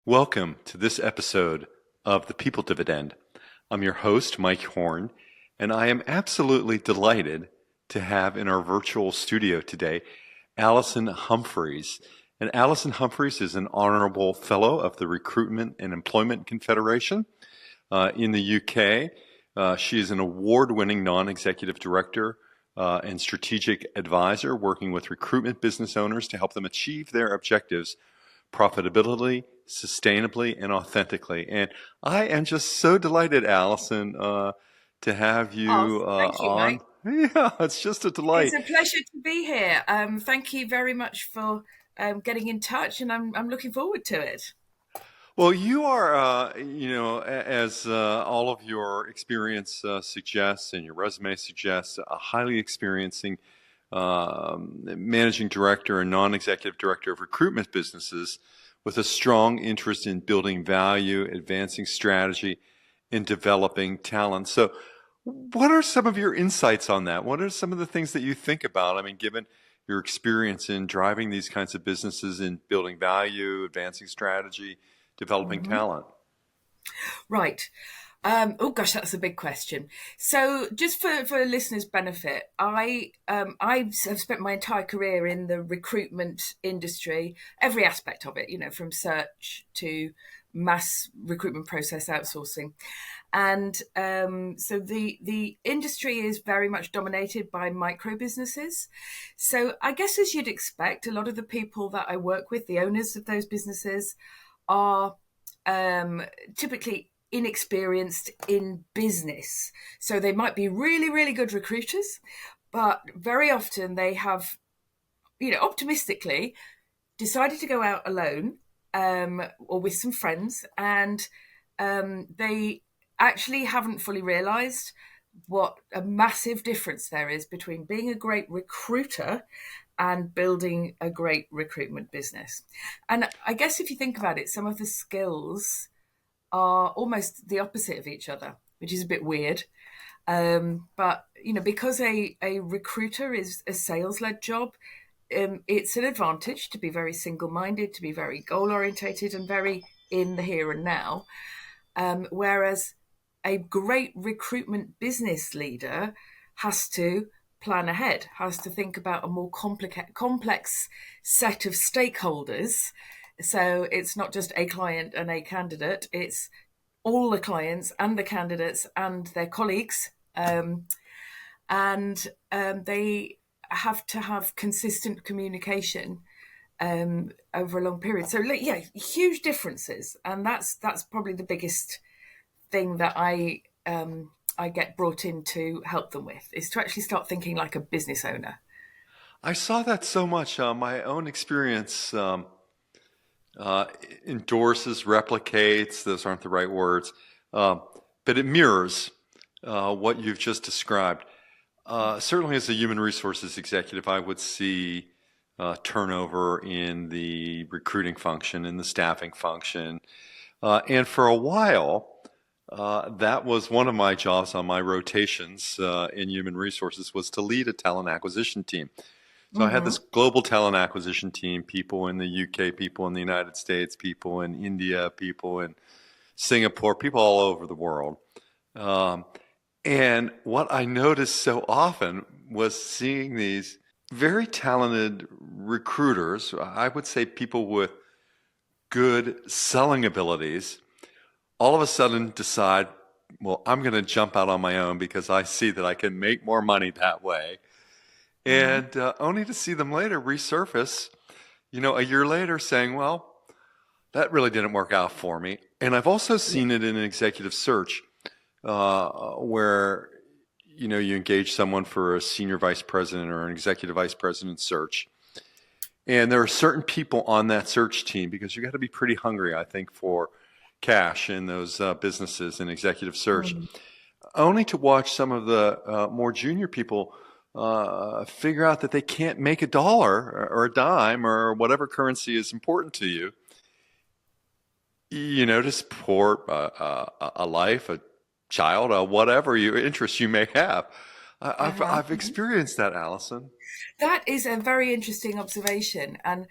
Welcome to this episode of the People Dividend. I'm your host, Mike Horne, and I am absolutely delighted to have in our virtual studio today Alison Humphries. And Alison Humphries is an honorable fellow of the Recruitment and Employment Confederation in the UK. She is an award-winning non-executive director and strategic advisor working with recruitment business owners to help them achieve their objectives profitably, sustainably, and authentically. And I am just so delighted, Alison, to have Oh, you thank you, on. Mike. Yeah, it's just a It's delight. a pleasure to be here. Thank you very much for getting in touch, and I'm looking forward to it. Well, you are, as all of your experience suggests and your resume suggests, a highly experiencing managing director and non-executive director of recruitment businesses with a strong interest in building value, advancing strategy, and developing talent. So, what are some of your insights on that? What are some of the things that you think about? I mean, given your experience in driving these kinds of businesses in building value, advancing strategy, developing Mhm. talent. Right. Oh gosh, that's a big question. So, just for listeners' benefit, I have spent my entire career in the recruitment industry, every aspect of it, from search to mass recruitment process outsourcing, and so the industry is very much dominated by micro businesses. So, I guess as you'd expect, a lot of the people that I work with, the owners of those businesses, are typically inexperienced in business. So they might be really, really good recruiters, but very often they have, optimistically decided to go out alone or with some friends, and they actually haven't fully realized what a massive difference there is between being a great recruiter and building a great recruitment business. And I guess if you think about it, some of the skills are almost the opposite of each other, which is a bit weird. But because a recruiter is a sales led job, it's an advantage to be very single minded, to be very goal orientated, and very in the here and now. Whereas a great recruitment business leader has to plan ahead, has to think about a more complex set of stakeholders. So it's not just a client and a candidate, it's all the clients and the candidates and their colleagues. And they have to have consistent communication over a long period. So yeah, huge differences, and that's probably the biggest thing that I get brought in to help them with, is to actually start thinking like a business owner. I saw that so much. My own experience uh, endorses, replicates, those aren't the right words, uh, but it mirrors what you've just described. Certainly, as a human resources executive, I would see turnover in the recruiting function, in the staffing function. And for a while, that was one of my jobs on my rotations in human resources was to lead a talent acquisition team. So I had this Mm-hmm. global talent acquisition team, people in the UK, people in the United States, people in India, people in Singapore, people all over the world. Um, and what I noticed so often was seeing these very talented recruiters, I would say people with good selling abilities, all of a sudden decide, well, I'm going to jump out on my own because I see that I can make more money that way. Mm-hmm. And only to see them later resurface, a year later saying, well, that really didn't work out for me. And I've also Yeah. seen it in an executive search where, you engage someone for a senior vice president or an executive vice president search. And there are certain people on that search team because you got to be pretty hungry, I think, for cash in those businesses and executive search, Mm-hmm. only to watch some of the more junior people figure out that they can't make a dollar or a dime or whatever currency is important to you, to support a life, a child, whatever your interests you may have. I've Uh-huh. experienced that, Allison. That is a very interesting observation. And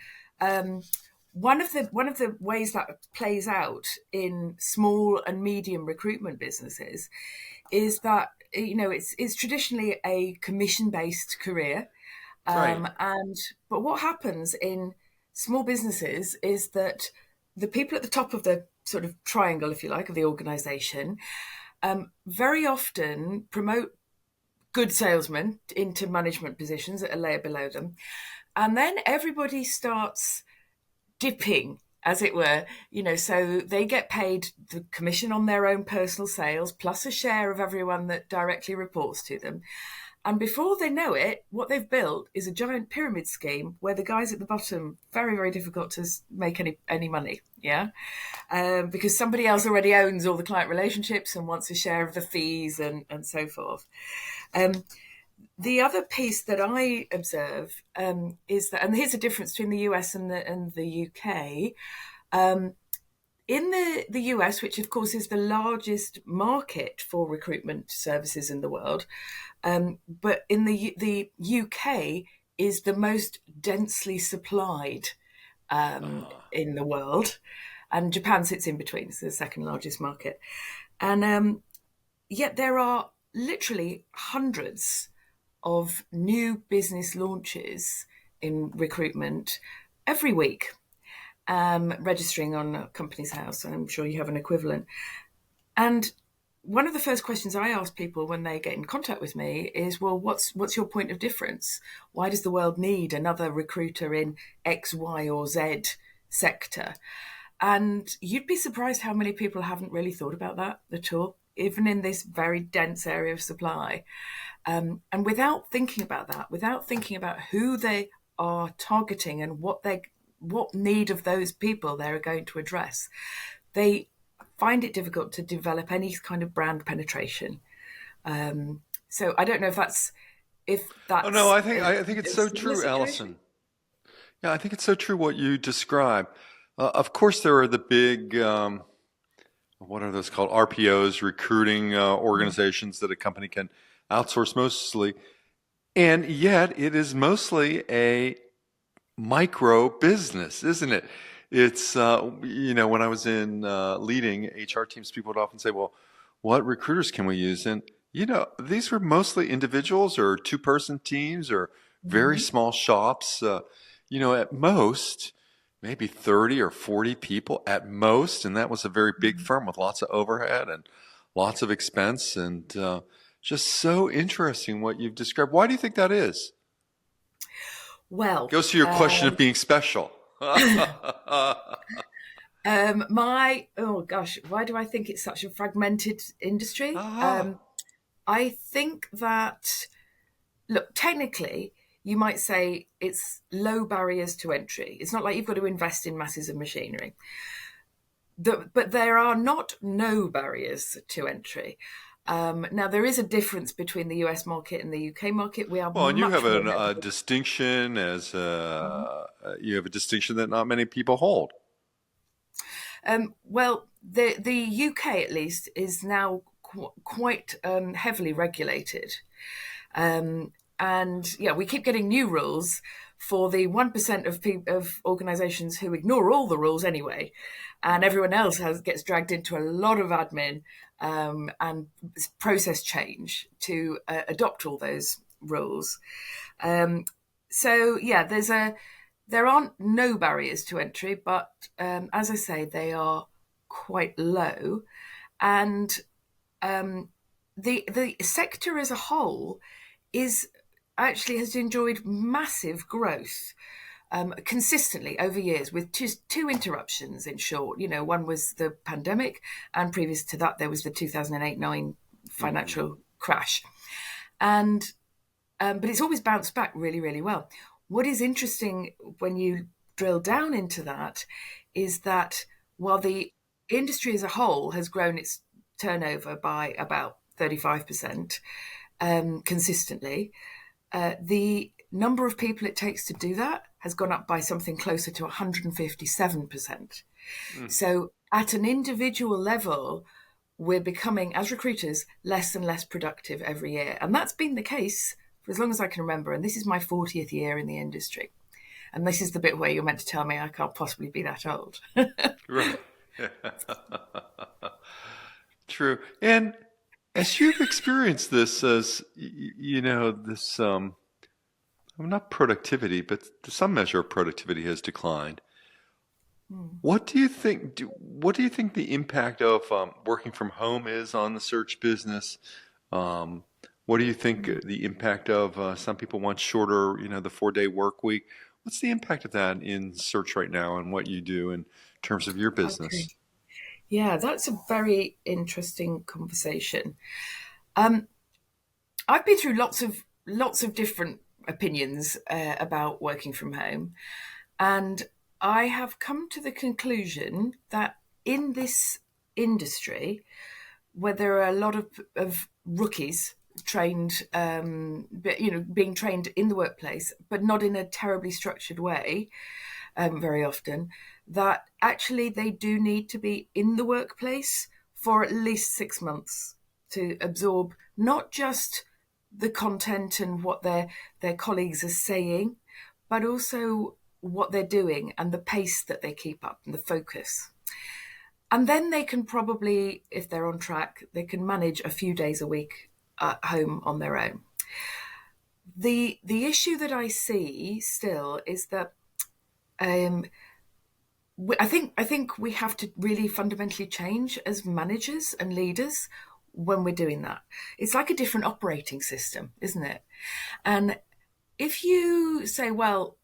one of the ways that plays out in small and medium recruitment businesses is that it's traditionally a commission-based career, Right. but what happens in small businesses is that the people at the top of the sort of triangle, if you like, of the organisation, very often promote good salesmen into management positions at a layer below them, and then everybody starts dipping, as it were, so they get paid the commission on their own personal sales plus a share of everyone that directly reports to them. And before they know it, what they've built is a giant pyramid scheme where the guys at the bottom, very, very difficult to make any money, yeah? Because somebody else already owns all the client relationships and wants a share of the fees and so forth. The other piece that I observe is that, and here's the difference between the US and the UK. In the US, which of course is the largest market for recruitment services in the world, but in the UK is the most densely supplied in the world, and Japan sits in between. It's the second largest market, and yet there are literally hundreds of new business launches in recruitment every week, registering on a Companies House, and I'm sure you have an equivalent. And one of the first questions I ask people when they get in contact with me is, well, what's your point of difference? Why does the world need another recruiter in X, Y, or Z sector? And you'd be surprised how many people haven't really thought about that at all, even in this very dense area of supply. And without thinking about that, without thinking about who they are targeting and what need of those people they're going to address, they find it difficult to develop any kind of brand penetration. So I don't know if that's Oh no, I think it's so true, situation. Alison. Yeah, I think it's so true what you describe. Of course, there are the big, what are those called? RPOs, recruiting organizations that a company can outsource mostly. And yet it is mostly a micro business, isn't it? It's, when I was in leading HR teams, people would often say, well, what recruiters can we use? And, these were mostly individuals or two-person teams or very small shops, at most, maybe 30 or 40 people at most. And that was a very big firm with lots of overhead and lots of expense. And just so interesting what you've described. Why do you think that is? Well, Goes to your question of being special. why do I think it's such a fragmented industry? I think that, look, technically, you might say it's low barriers to entry. It's not like you've got to invest in masses of machinery. But there are not no barriers to entry. Now, there is a difference between the US market and the UK market. We are Well, and you much have more a distinction you have a distinction that not many people hold. Well, the UK at least is now quite heavily regulated, and yeah, we keep getting new rules for the 1% of organisations who ignore all the rules anyway, and everyone else gets dragged into a lot of admin and process change to adopt all those rules. So yeah, there aren't no barriers to entry, but as I say, they are quite low, and the sector as a whole has enjoyed massive growth consistently over years, with just two interruptions in short. One was the pandemic, and previous to that there was the 2008-9 financial crash, and but it's always bounced back really, really well. What is interesting when you drill down into that is that while the industry as a whole has grown its turnover by about 35% consistently, the number of people it takes to do that has gone up by something closer to 157%. So at an individual level, we're becoming, as recruiters, less and less productive every year. And that's been the case for as long as I can remember. And this is my 40th year in the industry. And this is the bit where you're meant to tell me I can't possibly be that old. Right. True. And as you've experienced this, as this not productivity, but some measure of productivity has declined. What do you think? What do you think the impact of working from home is on the search business? Um, what do you think the impact of some people want shorter, the 4-day work week? What's the impact of that in search right now and what you do in terms of your Okay. business? Yeah, that's a very interesting conversation. Um, I've been through lots of different opinions about working from home, and I have come to the conclusion that in this industry, where there are a lot of rookies trained, being trained in the workplace, but not in a terribly structured way, very often, that actually they do need to be in the workplace for at least 6 months to absorb not just the content and what their colleagues are saying, but also what they're doing and the pace that they keep up and the focus. And then they can probably, if they're on track, they can manage a few days a week at home on their own. The issue that I see still is that um, I think we have to really fundamentally change as managers and leaders when we're doing that. It's like a different operating system, isn't it? And if you say, well,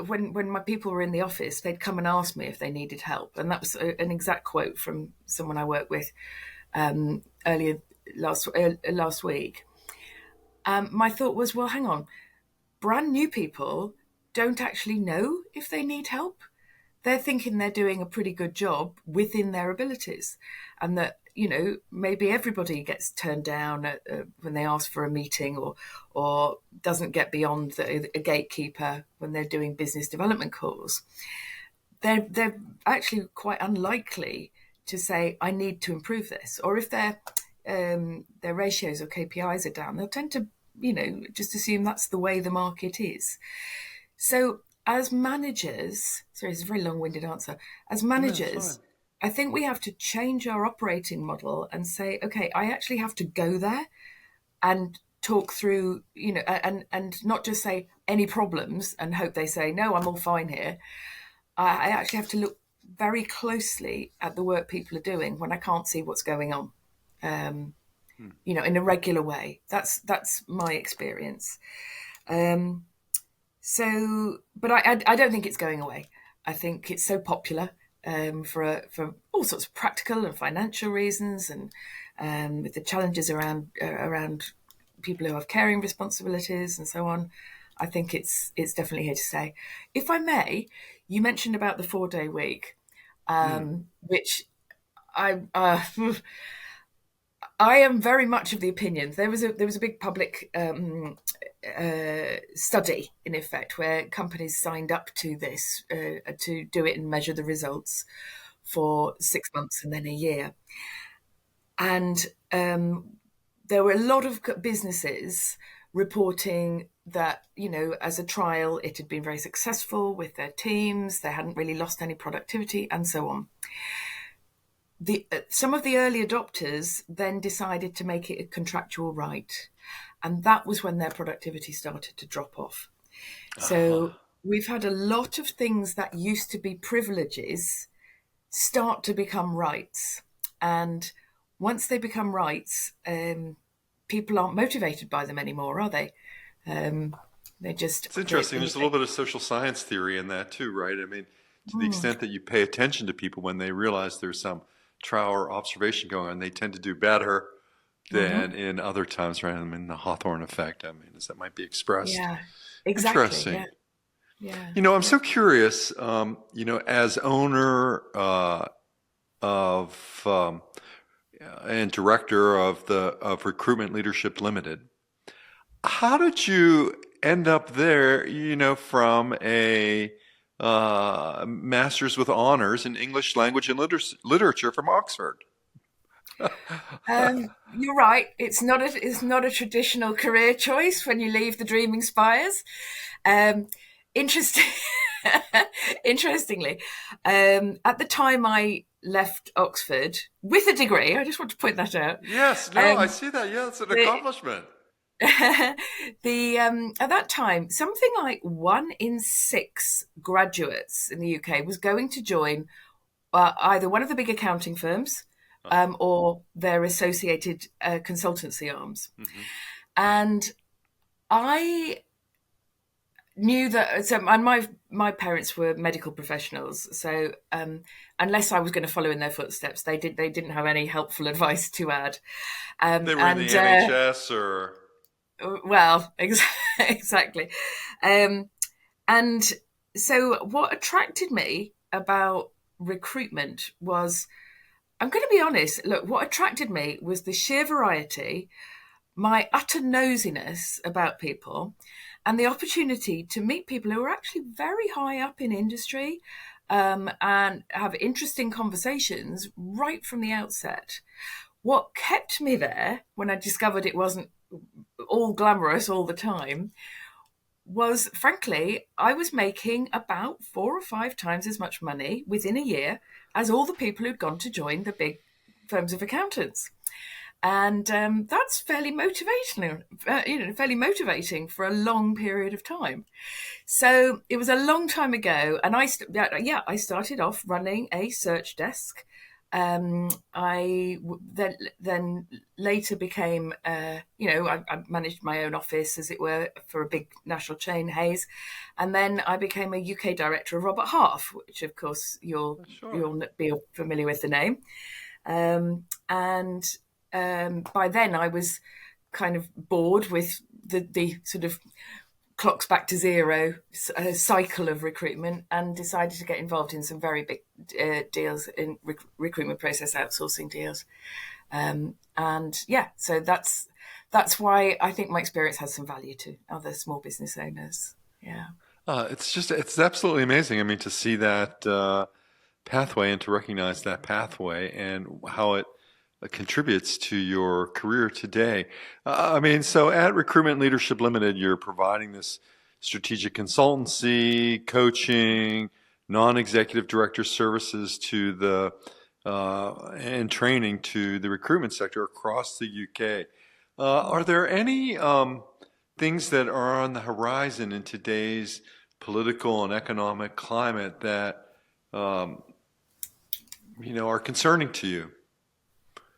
when my people were in the office, they'd come and ask me if they needed help, and that was an exact quote from someone I worked with earlier last week. My thought was, well, hang on, brand new people don't actually know if they need help. They're thinking they're doing a pretty good job within their abilities, and that maybe everybody gets turned down when they ask for a meeting, or doesn't get beyond a gatekeeper when they're doing business development calls. They're actually quite unlikely to say, I need to improve this, or if their ratios or KPIs are down, they'll tend to just assume that's the way the market is. So as managers, sorry, it's a very long-winded answer. As No, it's fine. managers, I think we have to change our operating model and say, okay, I actually have to go there and talk through, and not just say any problems and hope they say, no, I'm all fine here. I actually have to look very closely at the work people are doing when I can't see what's going on, um, Hmm. in a regular way. That's my experience. Um, but I don't think it's going away. I think it's so popular for all sorts of practical and financial reasons, and with the challenges around people who have caring responsibilities and so on. I think it's definitely here to stay. If I may, you mentioned about the 4-day week, Hmm. which I I am very much of the opinion. There was a big public study, in effect, where companies signed up to this to do it and measure the results for 6 months and then a year. And there were a lot of businesses reporting that, as a trial, it had been very successful with their teams. They hadn't really lost any productivity and so on. Some of the early adopters then decided to make it a contractual right. And that was when their productivity started to drop off. So Ah. we've had a lot of things that used to be privileges start to become rights. And once they become rights, people aren't motivated by them anymore, are they? Um, they just It's operate interesting. in There's a little bit of social science theory in that too, right? I mean, to the the. extent that you pay attention to people when they realize there's some trial or observation going on, they tend to do better than Mhm. in other times, right? I mean, the Hawthorne effect, I mean, as that might be expressed. Yeah, exactly. Interesting. Yeah, yeah, I'm yeah. so curious, as owner of and director of Recruitment Leadership Limited, how did you end up there, from a master's with honors in English language and literature from Oxford? You're right. It's not a traditional career choice when you leave the Dreaming Spires. Um, Interesting. Interestingly, at the time I left Oxford with a degree, I just want to point that out. Yes, no, I Um, see that. Yeah, it's an the accomplishment. the at that time, something like 1 in 6 graduates in the UK was going to join either one of the big accounting firms Uh-huh. or their associated consultancy arms. Hmm. And I knew that. So, and my parents were medical professionals, so unless I was going to follow in their footsteps, they didn't have any helpful advice to add. They were in the And NHS or well, exactly. Um, and so, what attracted me about recruitment was, I'm going to be honest. Look, what attracted me was the sheer variety, my utter nosiness about people, and the opportunity to meet people who are actually very high up in industry, and have interesting conversations right from the outset. What kept me there when I discovered it wasn't all glamorous all the time was, frankly, I was making about 4 or 5 times as much money within a year as all the people who'd gone to join the big firms of accountants. And that's fairly motivational, fairly motivating for a long period of time. So it was a long time ago, and I started off running a search desk. Then later became, I managed my own office, as it were, for a big national chain, Hayes, and then I became a UK director of Robert Half, which of course sure. you'll be familiar with the name. And by then I was kind of bored with the sort of clocks back to zero cycle of recruitment, and decided to get involved in some very big deals in recruitment process outsourcing deals. And yeah, so that's why I think my experience has some value to other small business owners. Yeah. It's absolutely amazing. I mean, to see that pathway and to recognize that pathway and how it contributes to your career today. I mean, so at Recruitment Leadership Limited, you're providing this strategic consultancy, coaching, non-executive director services to the and training to the recruitment sector across the UK. Are there any things that are on the horizon in today's political and economic climate that um, are concerning to you?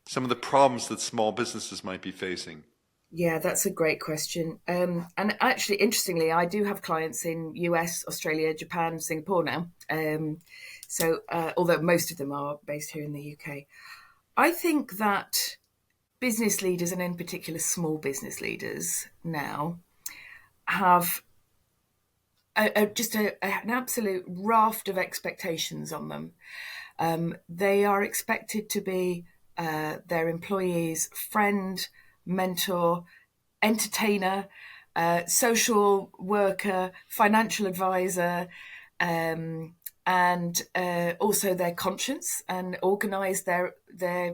Some of the problems that small businesses might be facing. Yeah, that's a great question. And actually, interestingly, I do have clients in US, Australia, Japan, Singapore now. Although most of them are based here in the UK, I think that business leaders, and in particular small business leaders now, have an absolute raft of expectations on them. They are expected to be their employees' friend, mentor, entertainer, social worker, financial advisor, and also their conscience, and organise their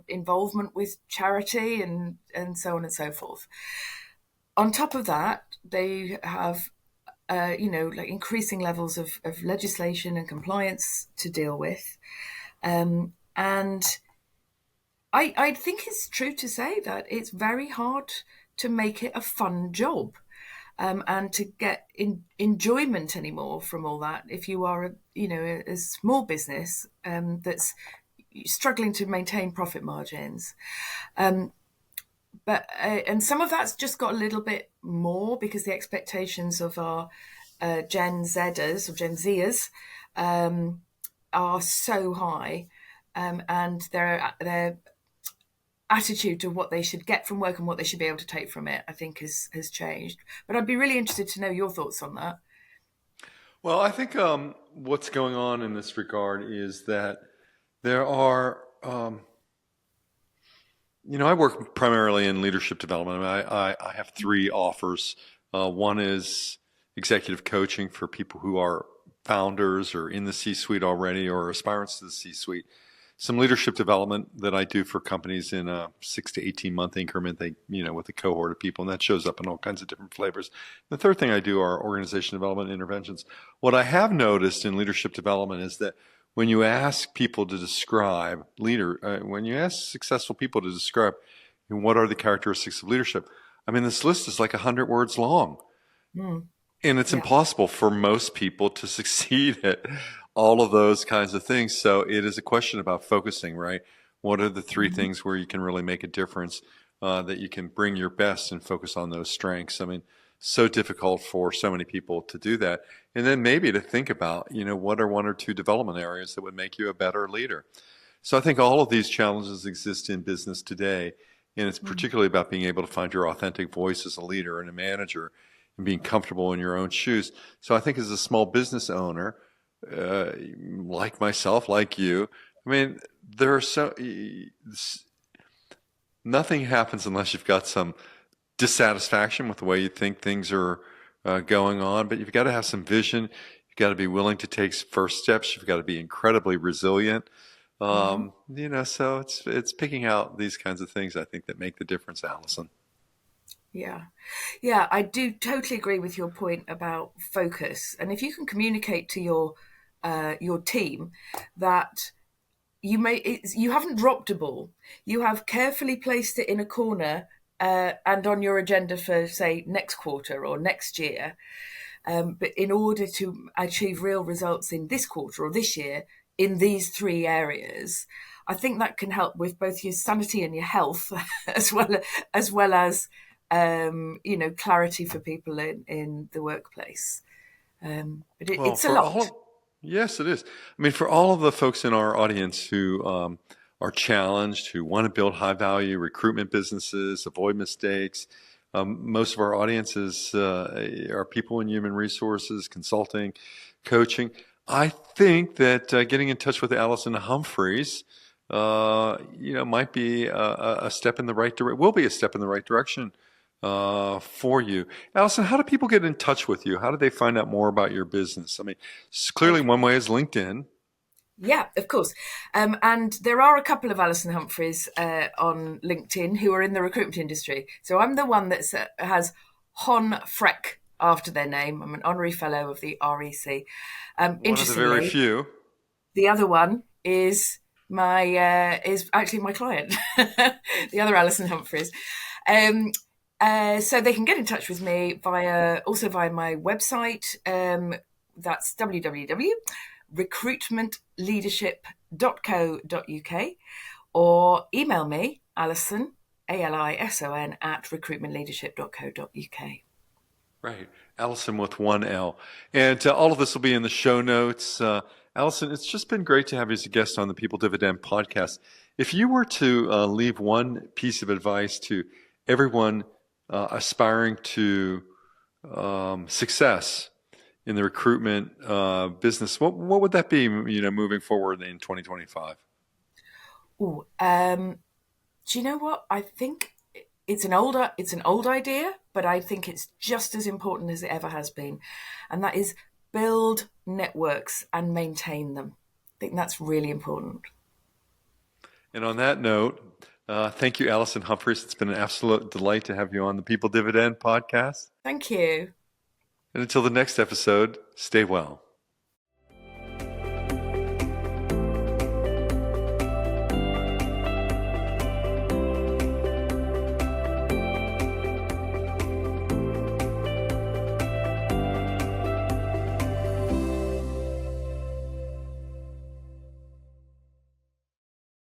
involvement with charity, and so on and so forth. On top of that, they have like increasing levels of legislation and compliance to deal with. And I think it's true to say that it's very hard to make it a fun job, and to get enjoyment anymore from all that. If you are a small business that's struggling to maintain profit margins, but and some of that's just got a little bit more because the expectations of our Gen Zers or Gen Zers are so high, and their attitude to what they should get from work and what they should be able to take from it, I think, has changed. But I'd be really interested to know your thoughts on that. Well, I think what's going on in this regard is that there are, I work primarily in leadership development. I have three offers. One is executive coaching for people who are founders or in the C-suite already or aspirants to the C-suite. some leadership development that I do for companies in a 6 to 18 month increment. With a cohort of people, and that shows up in all kinds of different flavors. The third thing I do are organization development interventions. What I have noticed in leadership development is that when you ask people to describe when you ask successful people to describe what are the characteristics of leadership, I mean, this list is like 100 words long. Mm. And it's Yeah. impossible for most people to succeed at all of those kinds of things. So it is a question about focusing, right? What are the three things where you can really make a difference, that you can bring your best and focus on those strengths? I mean, so difficult for so many people to do that. And then maybe to think about, what are one or two development areas that would make you a better leader? So I think all of these challenges exist in business today. And it's particularly about being able to find your authentic voice as a leader and a manager, and being comfortable in your own shoes. So I think as a small business owner, like myself, like you, I mean, nothing happens unless you've got some dissatisfaction with the way you think things are going on. But you've got to have some vision. You've got to be willing to take first steps. You've got to be incredibly resilient. So it's picking out these kinds of things, I think, that make the difference, Alison. Yeah, I do totally agree with your point about focus. And if you can communicate to your team that you haven't dropped a ball, you have carefully placed it in a corner and on your agenda for, say, next quarter or next year. But in order to achieve real results in this quarter or this year in these three areas, I think that can help with both your sanity and your health, as well as clarity for people in the workplace. But it's a lot. Yes, it is. I mean, for all of the folks in our audience who are challenged, who want to build high value recruitment businesses, avoid mistakes, most of our audiences are people in human resources, consulting, coaching. I think that getting in touch with Alison Humphries, might be a step in the right direction. Will be a step in the right direction for you. Alison, how do people get in touch with you? How do they find out more about your business? I mean, clearly one way is LinkedIn. Yeah, of course. And there are a couple of Alison Humphries on LinkedIn who are in the recruitment industry. So I'm the one that has Hon Freck after their name. I'm an honorary fellow of the REC. One of the very few. The other one is is actually my client, the other Alison Humphries. So they can get in touch with me via my website. That's www.recruitmentleadership.co.uk, or email me, Alison, ALISON, at recruitmentleadership.co.uk. Right. Alison with one L. And all of this will be in the show notes. Alison, it's just been great to have you as a guest on the People Dividend podcast. If you were to leave one piece of advice to everyone aspiring to success in the recruitment business, what would that be? Moving forward in 2025. Do you know what? I think it's an old idea, but I think it's just as important as it ever has been, and that is build networks and maintain them. I think that's really important. And on that note, thank you, Alison Humphries. It's been an absolute delight to have you on the People Dividend podcast. Thank you. And until the next episode, stay well.